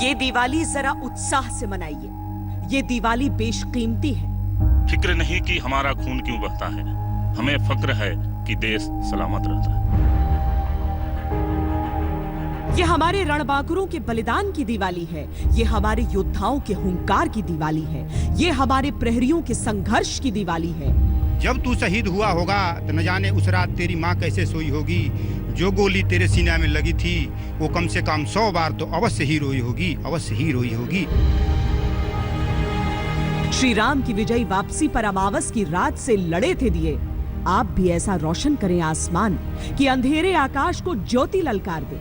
ये दिवाली जरा उत्साह से मनाइए। ये दिवाली बेशकीमती है। फिक्र नहीं कि हमारा खून क्यों बहता है, हमें फक्र है कि देश सलामत रहता है। ये हमारे रणबांकुरों के बलिदान की दिवाली है। ये हमारे योद्धाओं के हुंकार की दिवाली है। ये हमारे प्रहरियों के संघर्ष की दिवाली है। जब तू शहीद हुआ होगा तो न जाने उस रात तेरी माँ कैसे सोई होगी। जो गोली तेरे सीने में लगी थी वो कम से कम 100 बार तो अवश्य ही रोई होगी, अवश्य ही रोई होगी। श्री राम की विजयी वापसी पर अमावस की रात से लड़े थे दिए। आप भी ऐसा रोशन करें आसमान कि अंधेरे आकाश को ज्योति ललकार दे।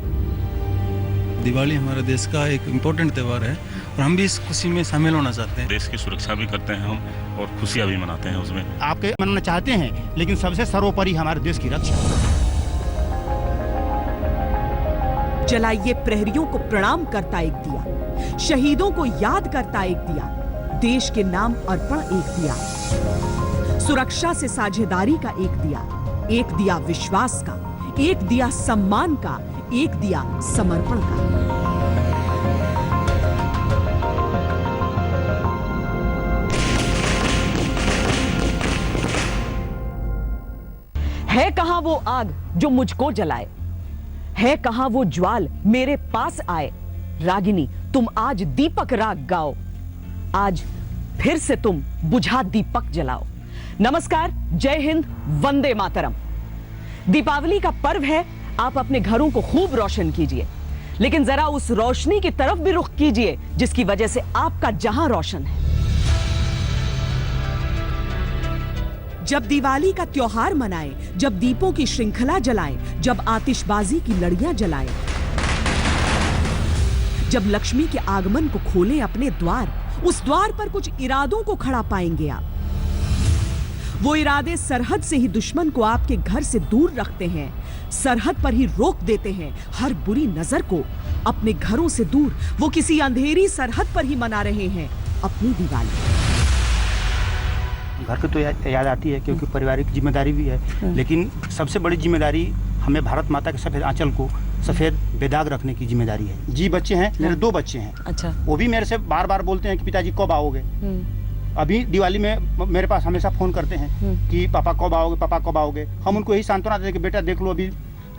दिवाली हमारे देश का एक इम्पोर्टेंट त्यौहार है और हम भी इस खुशी में शामिल होना चाहते हैं। देश की सुरक्षा भी करते हैं हम और खुशियां भी मनाते हैं उसमें। आपके मनाना चाहते हैं लेकिन सबसे सर्वोपरि हमारे देश की रक्षा। जलाइए प्रहरियों को प्रणाम करता एक दिया, शहीदों को याद करता एक दिया, देश के नाम अर्पण एक दिया, सुरक्षा से साझेदारी का एक दिया विश्वास का, एक दिया सम्मान का, एक दिया समर्पण का। है कहां वो आग जो मुझको जलाए, है कहां वो ज्वाल मेरे पास आए। रागिनी तुम आज दीपक राग गाओ, आज फिर से तुम बुझा दीपक जलाओ। नमस्कार, जय हिंद, वंदे मातरम। दीपावली का पर्व है, आप अपने घरों को खूब रोशन कीजिए, लेकिन जरा उस रोशनी की तरफ भी रुख कीजिए जिसकी वजह से आपका जहां रोशन है। जब दिवाली का त्योहार मनाएं, जब दीपों की श्रृंखला जलाएं, जब आतिशबाजी की लड़ियां जलाएं, जब लक्ष्मी के आगमन को खोलें अपने द्वार, उस द्वार पर कुछ इरादों को खड़ा पाएंगे आप। वो इरादे सरहद से ही दुश्मन को आपके घर से दूर रखते हैं, सरहद पर ही रोक देते हैं हर बुरी नजर को। अपने घरों से दूर वो किसी अंधेरी सरहद पर ही मना रहे हैं अपनी दिवाली। घर की तो याद आती है क्योंकि पारिवारिक जिम्मेदारी भी है, लेकिन सबसे बड़ी जिम्मेदारी हमें भारत माता के सफेद आंचल को सफेद बेदाग रखने की जिम्मेदारी है। जी बच्चे हैं, मेरे 2 बच्चे हैं। अच्छा। वो भी मेरे से बार बार बोलते हैं कि पिताजी कब आओगे। अभी दिवाली में मेरे पास हमेशा फोन करते हैं कि पापा कब आओगे, पापा कब आओगे। हम उनको यही सांत्वना देते हैं कि बेटा देख लो, अभी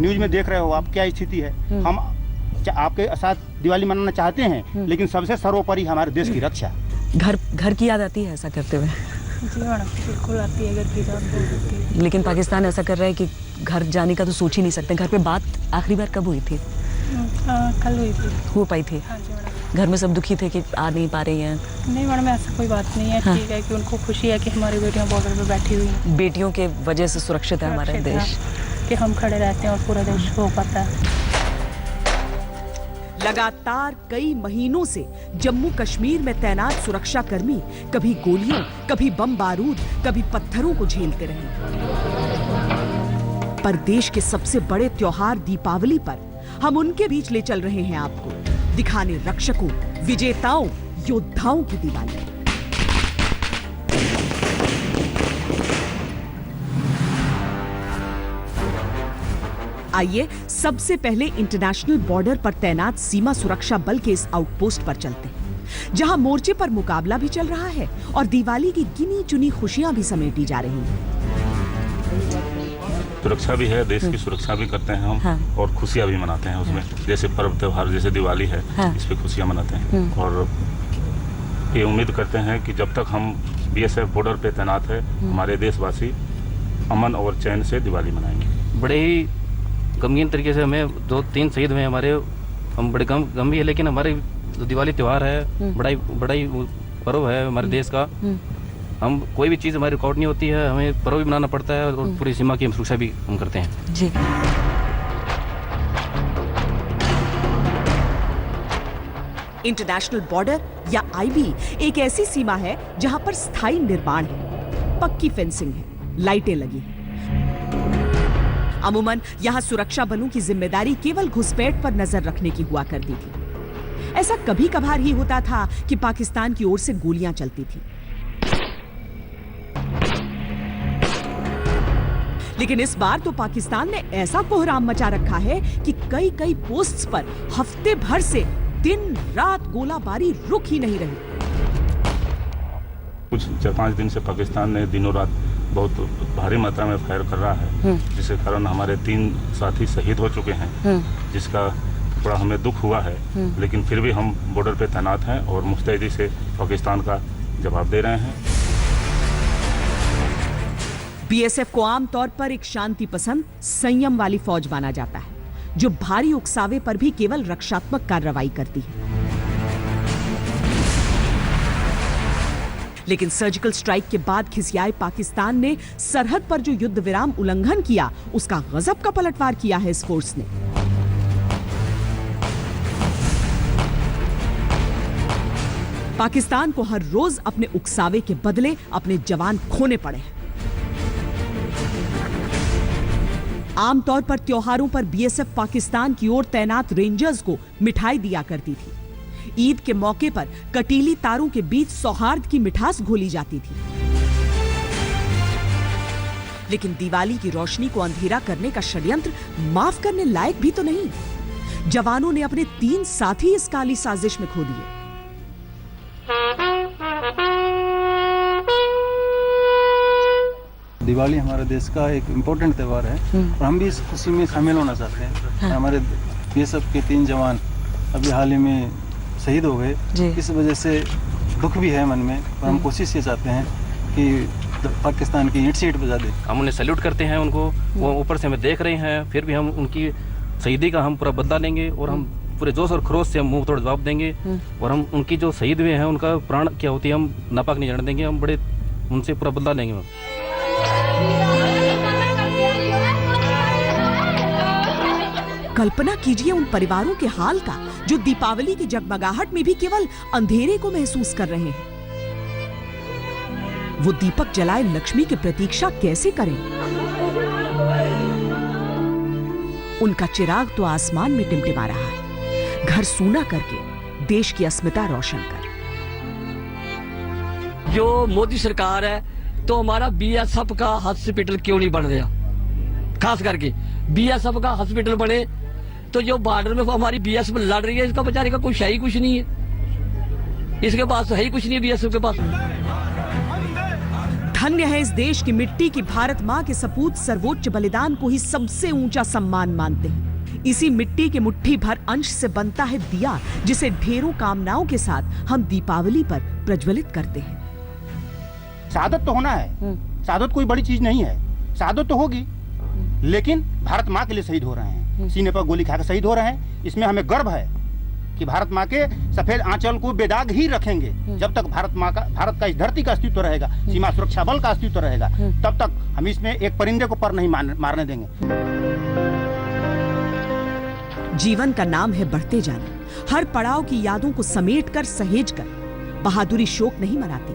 न्यूज में देख रहे हो आप क्या स्थिति है। हम आपके साथ दिवाली मनाना चाहते हैं, लेकिन सबसे सर्वोपरि हमारे देश की रक्षा। घर की याद आती है ऐसा करते हुए? जी मैडम, बिल्कुल आती है घर की याद। लेकिन पाकिस्तान ऐसा कर रहा है कि घर जाने का तो सोच ही नहीं सकते। घर पे बात आखिरी बार कब हुई थी? कल हुई थी। हो पाई थी? हाँ जी मैडम। घर में सब दुखी थे कि आ नहीं पा रही हैं? नहीं मैडम, ऐसा कोई बात नहीं है। हाँ। ठीक है कि उनको खुशी है कि हमारी बेटियां बॉर्डर पे बैठी हुई हैं। बेटियों के वजह से सुरक्षित है हमारा देश, कि हम खड़े रहते हैं और पूरा देश हो पाता है। लगातार कई महीनों से जम्मू कश्मीर में तैनात सुरक्षाकर्मी कभी गोलियों, कभी बम बारूद, कभी पत्थरों को झेलते रहे। पर देश के सबसे बड़े त्योहार दीपावली पर हम उनके बीच ले चल रहे हैं आपको, दिखाने रक्षकों, विजेताओं, योद्धाओं की दिवाली। आइए सबसे पहले इंटरनेशनल बॉर्डर पर तैनात सीमा सुरक्षा बल के इस आउटपोस्ट पर चलते हैं, जहां मोर्चे पर मुकाबला भी चल रहा है और दिवाली की गिनी चुनी खुशियां भी समेटी जा रही हैं। सुरक्षा भी है, देश की सुरक्षा भी करते हैं हम। हाँ। और खुशियां भी मनाते हैं उसमें। जैसे पर्व त्योहार जैसे दिवाली है, हाँ। इस पे खुशियां मनाते हैं। और ये उम्मीद करते हैं कि जब तक हम BSF बॉर्डर पे तैनात है, हमारे देशवासी अमन और चैन से दिवाली मनाएंगे। बड़े ही गमगीन तरीके से हमें 2-3 शहीद हुए हमारे, हम बड़े गम भी है, लेकिन हमारे जो दिवाली त्यौहार है बड़ा ही पर्व है हमारे देश का। हम कोई भी चीज़ हमारी रिकॉर्ड नहीं होती है, हमें पर्व भी मनाना पड़ता है और पूरी सीमा की सुरक्षा भी हम करते हैं। जी। इंटरनेशनल बॉर्डर या IB एक ऐसी सीमा है जहां पर स्थायी निर्माण है, पक्की फेंसिंग है, लाइटें लगी हैं। अमूमन यहां सुरक्षा बलों की जिम्मेदारी केवल घुसपैठ पर नजर रखने की हुआ करती थी। ऐसा कभी कभार ही होता था कि पाकिस्तान की ओर से गोलियां चलती थी, लेकिन इस बार तो पाकिस्तान ने ऐसा कोहराम मचा रखा है कि कई पोस्ट्स पर हफ्ते भर से दिन रात गोलाबारी रुक ही नहीं रही। कुछ 4-5 दिन से पाकिस्तान ने दिनों रात बहुत भारी मात्रा में फायर कर रहा है, जिसके कारण हमारे 3 साथी शहीद हो चुके हैं, जिसका बड़ा हमें दुख हुआ है। लेकिन फिर भी हम बॉर्डर पे तैनात हैं और मुस्तैदी से पाकिस्तान का जवाब दे रहे हैं। बीएसएफ को आमतौर पर एक शांति पसंद, संयम वाली फौज माना जाता है, जो भारी उकसावे पर भी केवल रक्षात्मक कार्रवाई करती है। लेकिन सर्जिकल स्ट्राइक के बाद खिसियाए पाकिस्तान ने सरहद पर जो युद्ध विराम उल्लंघन किया, उसका गजब का पलटवार किया है इस फोर्स ने। पाकिस्तान को हर रोज अपने उकसावे के बदले अपने जवान खोने पड़े हैं। आमतौर पर त्योहारों पर बीएसएफ पाकिस्तान की ओर तैनात रेंजर्स को मिठाई दिया करती थी। ईद के मौके पर कटीली तारों के बीच सौहार्द की मिठास घोली जाती थी। लेकिन दिवाली की रोशनी को अंधेरा करने का षड्यंत्र माफ करने लायक भी तो नहीं। जवानों ने अपने 3 साथी इस काली साजिश में खो दिए। दिवाली हमारे देश का एक इम्पोर्टेंट त्यौहार है और हम भी इस खुशी में शामिल होना चाहते हैं। हमारे बीएसएफ के 3 जवान अभी हाल ही में शहीद हो गए, इस वजह से दुख भी है मन में, और हम कोशिश ये चाहते हैं कि पाकिस्तान की ईंट सीट बजा दे। हम उन्हें सैल्यूट करते हैं उनको, वो ऊपर से हमें देख रहे हैं, फिर भी हम उनकी शहीदी का हम पूरा बदला लेंगे और हम पूरे जोश और खरोश से हम मुंह तोड़ जवाब देंगे। और हम उनकी जो शहीद हुए हैं उनका प्राण क्या होती है हम नापाक नहीं जाने देंगे, हम बड़े उनसे पूरा बदला लेंगे। हम कल्पना कीजिए उन परिवारों के हाल का जो दीपावली की जगमगाहट में भी केवल अंधेरे को महसूस कर रहे हैं। वो दीपक जलाए लक्ष्मी की प्रतीक्षा कैसे करें? उनका चिराग तो आसमान में टिमटिमा रहा है, घर सूना करके देश की अस्मिता रोशन कर। जो मोदी सरकार है तो हमारा बीएसएफ का हॉस्पिटल क्यों नहीं बन रहा? खास करके बीएसएफ का हॉस्पिटल बने तो जो बॉर्डर में हमारी बीएसएफ लड़ रही है, इसका बेचारे का कुछ है ही कुछ नहीं है, इसके पास है ही कुछ नहीं है बीएसएफ के पास। धन्य है इस देश की मिट्टी की भारत मां के सपूत सर्वोच्च बलिदान को ही सबसे ऊंचा सम्मान मानते हैं। इसी मिट्टी के मुट्ठी भर अंश से बनता है दिया, जिसे ढेरों कामनाओं के साथ हम दीपावली पर प्रज्वलित करते हैं। शहादत तो होना है, शहादत कोई बड़ी चीज नहीं है, शहादत तो होगी, लेकिन भारत माँ के लिए शहीद हो रहे हैं, सीने पर गोली खाकर शहीद हो रहे हैं। इसमें हमें गर्व है कि भारत माँ के सफेद आंचल को बेदाग ही रखेंगे। जब तक भारत का इस धरती का अस्तित्व रहेगा, सीमा सुरक्षा बल का अस्तित्व रहेगा, तब तक हम इसमें एक परिंदे को पर नहीं मारने देंगे। जीवन का नाम है बढ़ते जाना। हर पड़ाव की यादों को समेट कर सहेज कर बहादुरी शोक नहीं मनाती।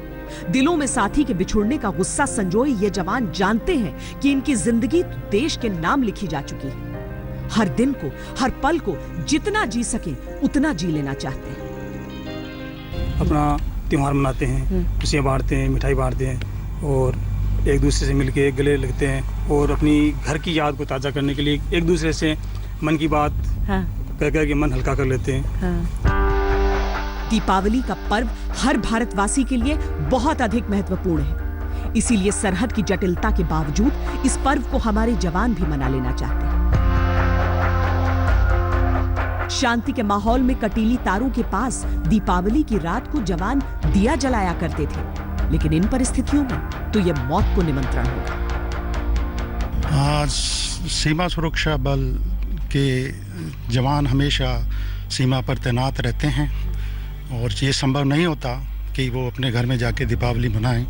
दिलों में साथी के बिछुड़ने का गुस्सा संजोए ये जवान जानते हैं कि इनकी जिंदगी देश के नाम लिखी जा चुकी है। हर दिन को, हर पल को जितना जी सके उतना जी लेना चाहते हैं। अपना त्योहार मनाते हैं, खुशियाँ बांटते हैं, मिठाई बांटते हैं और एक दूसरे से मिलके गले लगते हैं और अपनी घर की याद को ताज़ा करने के लिए एक दूसरे से मन की बात कह के मन हल्का कर लेते हैं। दीपावली का पर्व हर भारतवासी के लिए बहुत अधिक महत्वपूर्ण है। इसीलिए सरहद की जटिलता के बावजूद इस पर्व को हमारे जवान भी मना लेना चाहते हैं। शांति के माहौल में कटीली तारों के पास दीपावली की रात को जवान दिया जलाया करते थे, लेकिन इन परिस्थितियों में तो यह मौत को निमंत्रण होगा। आज सीमा सुरक्षा बल के जवान हमेशा सीमा पर तैनात रहते हैं और ये संभव नहीं होता कि वो अपने घर में जाके दीपावली मनाएं।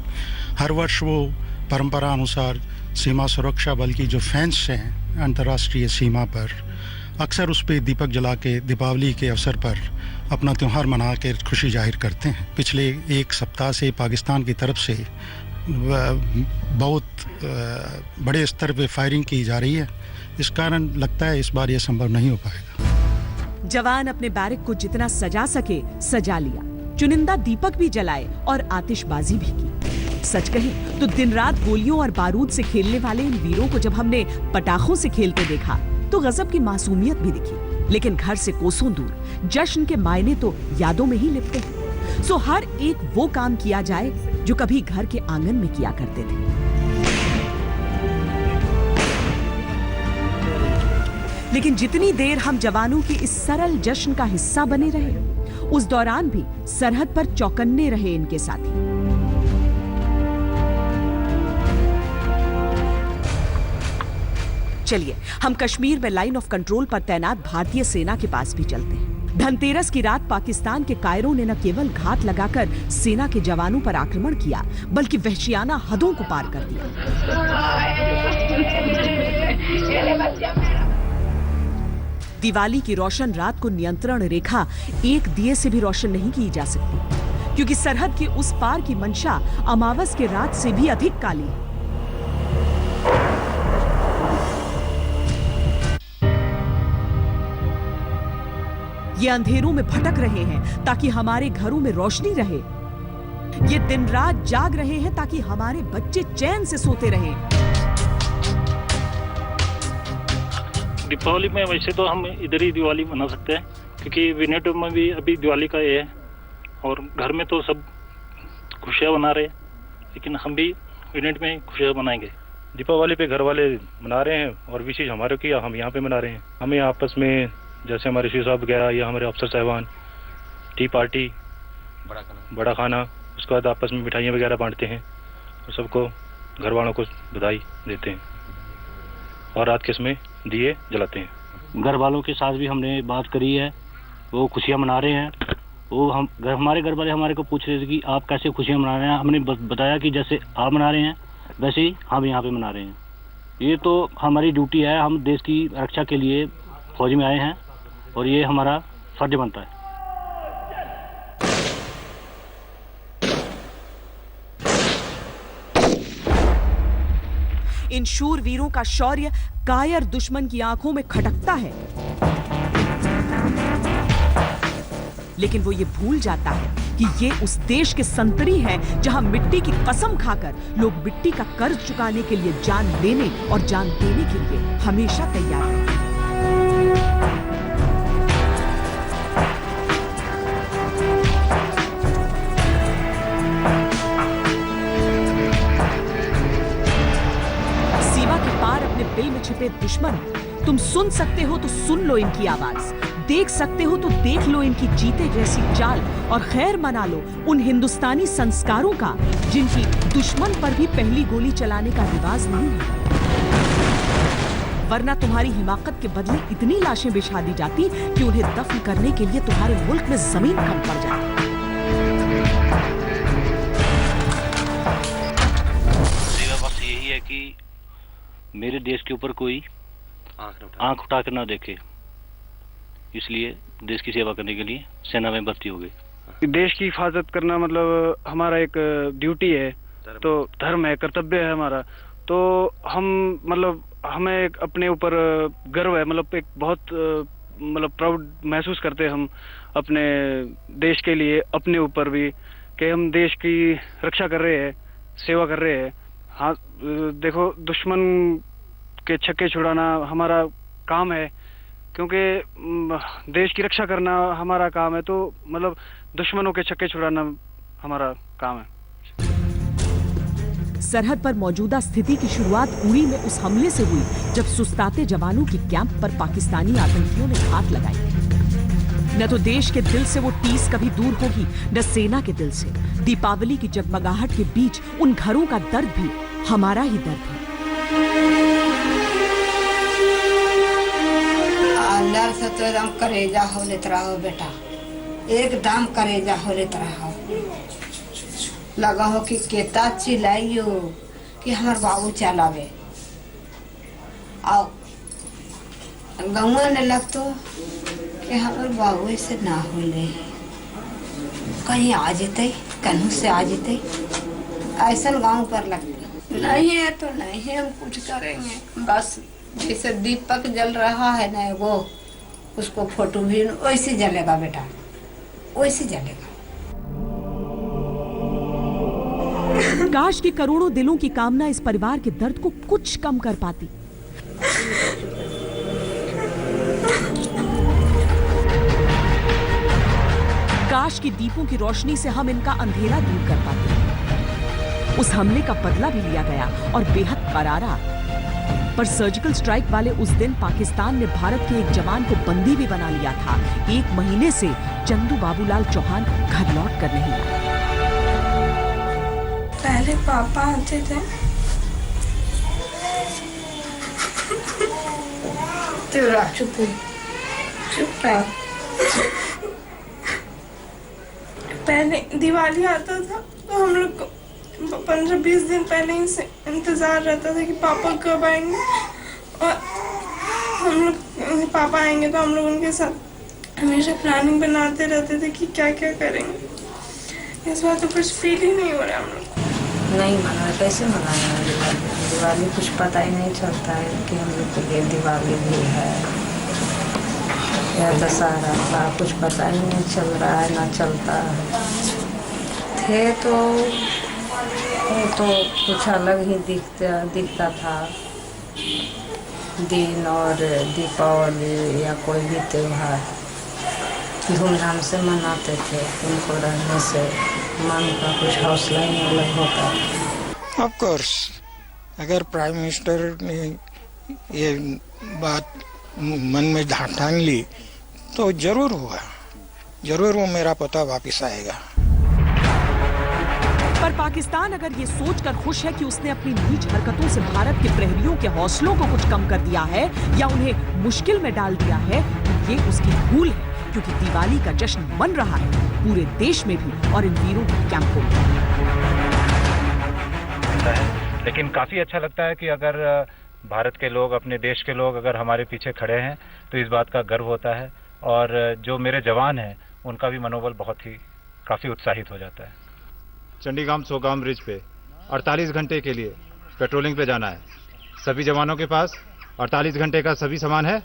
हर वर्ष वो परंपरा अनुसार सीमा सुरक्षा बल की जो फेंस हैं अंतर्राष्ट्रीय सीमा पर, अक्सर उस पर दीपक जला के दीपावली के अवसर पर अपना त्यौहार मना के खुशी जाहिर करते हैं। पिछले 1 सप्ताह से पाकिस्तान की तरफ से बहुत बड़े स्तर पे फायरिंग की जा रही है। इस कारण लगता है इस बार ये संभव नहीं हो पाएगा। जवान अपने बैरक को जितना सजा सके सजा लिया, चुनिंदा दीपक भी जलाए और आतिशबाजी भी की। सच कहें तो दिन रात गोलियों और बारूद से खेलने वाले इन वीरों को जब हमने पटाखों से खेलते देखा तो गजब की मासूमियत भी दिखी। लेकिन घर से कोसों दूर जश्न के मायने तो यादों में ही लिपटे हैं। सो हर एक वो काम किया जाए जो कभी घर के आंगन में किया करते थे। लेकिन जितनी देर हम जवानों के इस सरल जश्न का हिस्सा बने रहे, उस दौरान भी सरहद पर चौकन्ने रहे इनके साथी। चलिए हम कश्मीर में लाइन ऑफ कंट्रोल पर तैनात भारतीय सेना के पास भी चलते हैं। धनतेरस की रात पाकिस्तान के कायरों ने न केवल घात लगाकर सेना के जवानों पर आक्रमण किया, बल्कि वहशियाना हदों को पार कर दिया। दिवाली की रोशन रात को नियंत्रण रेखा एक दिए से भी रोशन नहीं की जा सकती, क्योंकि सरहद के उस पार की मंशा अमावस के रात से भी अधिक काली है। ये अंधेरों में भटक रहे हैं ताकि हमारे घरों में रोशनी रहे। ये दिन रात जाग रहे हैं ताकि हमारे बच्चे चैन से सोते रहें। दीपावली में वैसे तो हम इधर ही दिवाली मना सकते हैं, क्योंकि विनेट में भी अभी दिवाली का ये है और घर में तो सब खुशियाँ मना रहे हैं, लेकिन हम भी विनेट में खुशियाँ मनाएंगे। दीपावली पे घर वाले मना रहे हैं और विशेष हमारे की हम यहाँ पे मना रहे हैं। हमें आपस में जैसे हमारे श्री साहब वगैरह या हमारे अफसर साहबान टी पार्टी बड़ा खाना, उसके बाद आपस में मिठाइयाँ वगैरह बांटते हैं और सबको घर वालों को बधाई देते हैं और रात के समय दिए जलाते हैं। घर वालों के साथ भी हमने बात करी है, वो खुशियाँ मना रहे हैं। वो हमारे घर वाले हमारे को पूछ रहे थे कि आप कैसे खुशियाँ मना रहे हैं। हमने बताया कि जैसे आप मना रहे हैं वैसे ही हम यहाँ पे मना रहे हैं। ये तो हमारी ड्यूटी है, हम देश की रक्षा के लिए फौज में आए हैं और ये हमारा फर्ज बनता है। इन शूरवीरों का शौर्य कायर दुश्मन की आंखों में खटकता है, लेकिन वो ये भूल जाता है कि ये उस देश के संतरी हैं जहां मिट्टी की कसम खाकर लोग मिट्टी का कर्ज चुकाने के लिए जान लेने और जान देने के लिए हमेशा तैयार हैं। दिल में छिपे दुश्मन, तुम सुन सकते हो तो सुन लो इनकी आवाज, देख सकते हो तो देख लो इनकी जीते जैसी चाल और खैर मना लो उन हिंदुस्तानी संस्कारों का जिनकी दुश्मन पर भी पहली गोली चलाने का रिवाज नहीं है। वरना तुम्हारी हिमाकत के बदले इतनी लाशें बिछा दी जाती कि उन्हें दफन करने के लिए तुम्हारे मुल्क में जमीन कम पड़ जाती। बस यही है कि मेरे देश के ऊपर कोई आंख उठाकर ना देखे, इसलिए देश की सेवा करने के लिए सेना में भर्ती हो गई। देश की हिफाजत करना मतलब हमारा एक ड्यूटी है, तो धर्म है, कर्तव्य है हमारा। तो हम मतलब हमें एक अपने ऊपर गर्व है, मतलब एक बहुत मतलब प्राउड महसूस करते हैं हम अपने देश के लिए, अपने ऊपर भी, कि हम देश की रक्षा कर रहे हैं, सेवा कर रहे हैं। हाँ देखो, दुश्मन के छक्के छुड़ाना हमारा काम है, क्योंकि देश की रक्षा करना हमारा काम है, तो मतलब दुश्मनों के छक्के छुड़ाना हमारा काम है। सरहद पर मौजूदा स्थिति की शुरुआत उड़ी में उस हमले से हुई जब सुस्ताते जवानों के कैंप पर पाकिस्तानी आतंकियों ने घात लगाई। न तो देश के दिल से वो टीस कभी दूर होगी, न सेना के दिल से। दीपावली की जगमगाहट के बीच उन घरों का दर्द भी हमारा ही दर्द है। अंदर से तो एकदम करेजा हो लेत रहो बेटा, एकदम करेजा हो लेत रहो। लगा हो कि केता चिल्लाइयो कि हमार बाबू चलावे, आओ गौवा ने लगतो कि हमार बाबू से ना होले, कहीं आ जेते, कहीं से आ जेते, ऐसा गांव पर लगते। नहीं है तो नहीं है, हम कुछ करेंगे। बस जैसे दीपक जल रहा है ना वो, उसको फोटो भी वैसे जलेगा बेटा, वैसे जलेगा। काश कि करोड़ों दिलों की कामना इस परिवार के दर्द को कुछ कम कर पाती। के दीपों की रोशनी से हम इनका अंधेरा दूर कर पाते। उस हमले का बदला भी लिया गया और बेहद करारा। पर सर्जिकल स्ट्राइक वाले उस दिन पाकिस्तान ने भारत के एक जवान को बंदी भी बना लिया था। 1 महीने से चंदू बाबूलाल चौहान घर लौट कर नहीं आया। पहले पापा आते थे, तेरा चुप पहले दिवाली आता था तो हम लोग को 15-20 दिन पहले ही से इंतजार रहता था कि पापा कब आएंगे, और हम लोग पापा आएंगे तो हम लोग उनके साथ हमेशा प्लानिंग बनाते रहते थे कि क्या क्या करेंगे। इस बार तो कुछ फील ही नहीं हो रहा हम लोग। नहीं मनाया, कैसे मनाया दिवाली कुछ पता ही नहीं चलता है कि हम लोग के लिए दिवाली भी है या दशहरा का, कुछ पता ही नहीं चल रहा है, ना चलता है। थे तो कुछ अलग ही दिखता था। दिन और दीपावली या कोई भी त्योहार धूमधाम से मनाते थे। उनको रहने से मन का कुछ हौसला ही अलग होता है। ऑफ कोर्स अगर प्राइम मिनिस्टर ने ये बात मन में ठान ली तो जरूर होगा, जरूर वो मेरा पता वापस आएगा। पर पाकिस्तान अगर ये सोचकर खुश है कि उसने अपनी नीच हरकतों से भारत के प्रहरियों के हौसलों को कुछ कम कर दिया है या उन्हें मुश्किल में डाल दिया है, तो ये उसकी भूल है। क्योंकि दिवाली का जश्न मन रहा है पूरे देश में भी और इन वीरों के कैंपों में। लेकिन काफी अच्छा लगता है कि अगर भारत के लोग, अपने देश के लोग अगर हमारे पीछे खड़े हैं तो इस बात का गर्व होता है। और जो मेरे जवान हैं उनका भी मनोबल बहुत ही काफी उत्साहित हो जाता है। चंडीगाम सोगाम ब्रिज पे 48 घंटे के लिए पेट्रोलिंग पे जाना है। सभी जवानों के पास 48 घंटे का सभी सामान है?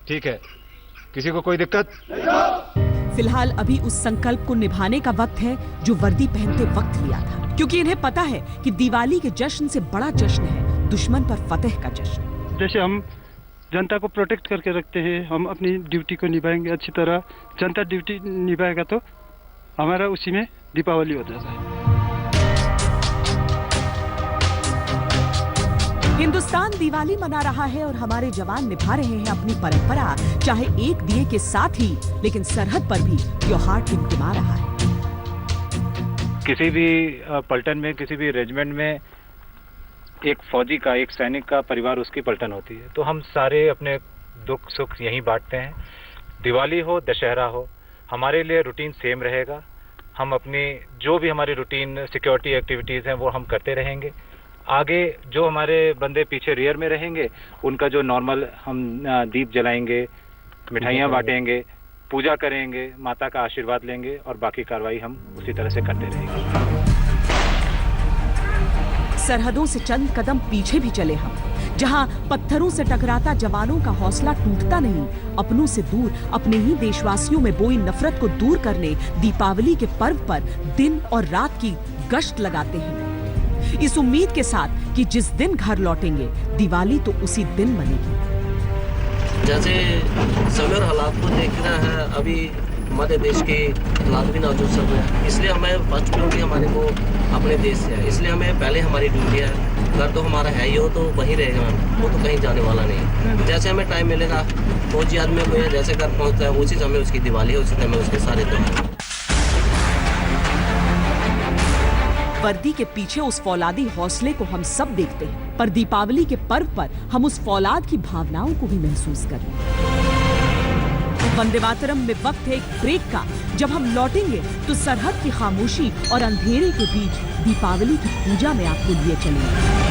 ठीक है, किसी को कोई दिक्कत? फिलहाल अभी उस संकल्प को निभाने का वक्त है जो वर्दी पहनते वक्त लिया था, क्योंकि इन्हें पता है कि दिवाली के जश्न से बड़ा जश्न है दुश्मन पर फतेह का जश्न। जैसे हम जनता को प्रोटेक्ट करके रखते हैं, हम अपनी ड्यूटी को निभाएंगे अच्छी तरह। जनता ड्यूटी निभाएगा तो हमारा उसी में दीपावली हो जाता है। हिंदुस्तान दिवाली मना रहा है और हमारे जवान निभा रहे हैं अपनी परंपरा, चाहे एक दिए के साथ ही, लेकिन सरहद पर भी त्योहार टिमटिमा रहा है। किसी भी पलटन में, किसी भी रेजिमेंट में एक फौजी का, एक सैनिक का परिवार उसकी पलटन होती है। तो हम सारे अपने दुख सुख यहीं बांटते हैं। दिवाली हो, दशहरा हो, हमारे लिए रूटीन सेम रहेगा। हम अपनी जो भी हमारी रूटीन सिक्योरिटी एक्टिविटीज़ हैं वो हम करते रहेंगे। आगे जो हमारे बंदे पीछे रियर में रहेंगे उनका जो नॉर्मल हम दीप जलाएंगे, मिठाइयाँ बांटेंगे, पूजा करेंगे, माता का आशीर्वाद लेंगे और बाकी कार्रवाई हम उसी तरह से करते रहेंगे। सरहदों से चंद कदम पीछे भी चले हम, जहां पत्थरों से टकराता जवानों का हौसला टूटता नहीं। अपनों से दूर अपने ही देशवासियों में बोई नफरत को दूर करने दीपावली के पर्व पर दिन और रात की गश्त लगाते हैं, इस उम्मीद के साथ कि जिस दिन घर लौटेंगे दिवाली तो उसी दिन मनेगी। जैसे समय और हालात को देखना है, अभी हमारे देश के हालात भी नाजुक चल रहे हैं, इसलिए हमें फर्स्ट प्रायोरिटी हमारे को अपने देश से है। इसलिए हमें पहले हमारी ड्यूटी है। घर तो हमारा है ही, हो तो वहीं रहेगा, वो तो कहीं जाने वाला नहीं। जैसे हमें टाइम मिलेगा, फौजी आदमी को जैसे घर पहुँचता है उसी समय उसकी दिवाली है, उसी समय उसके सारे त्योहार। वर्दी के पीछे उस फौलादी हौसले को हम सब देखते हैं, पर दीपावली के पर्व पर हम उस फौलाद की भावनाओं को भी महसूस करें। वंदे मातरम में वक्त है एक ब्रेक का। जब हम लौटेंगे तो सरहद की खामोशी और अंधेरे के बीच दीपावली की पूजा में आपको लिए चलेंगे।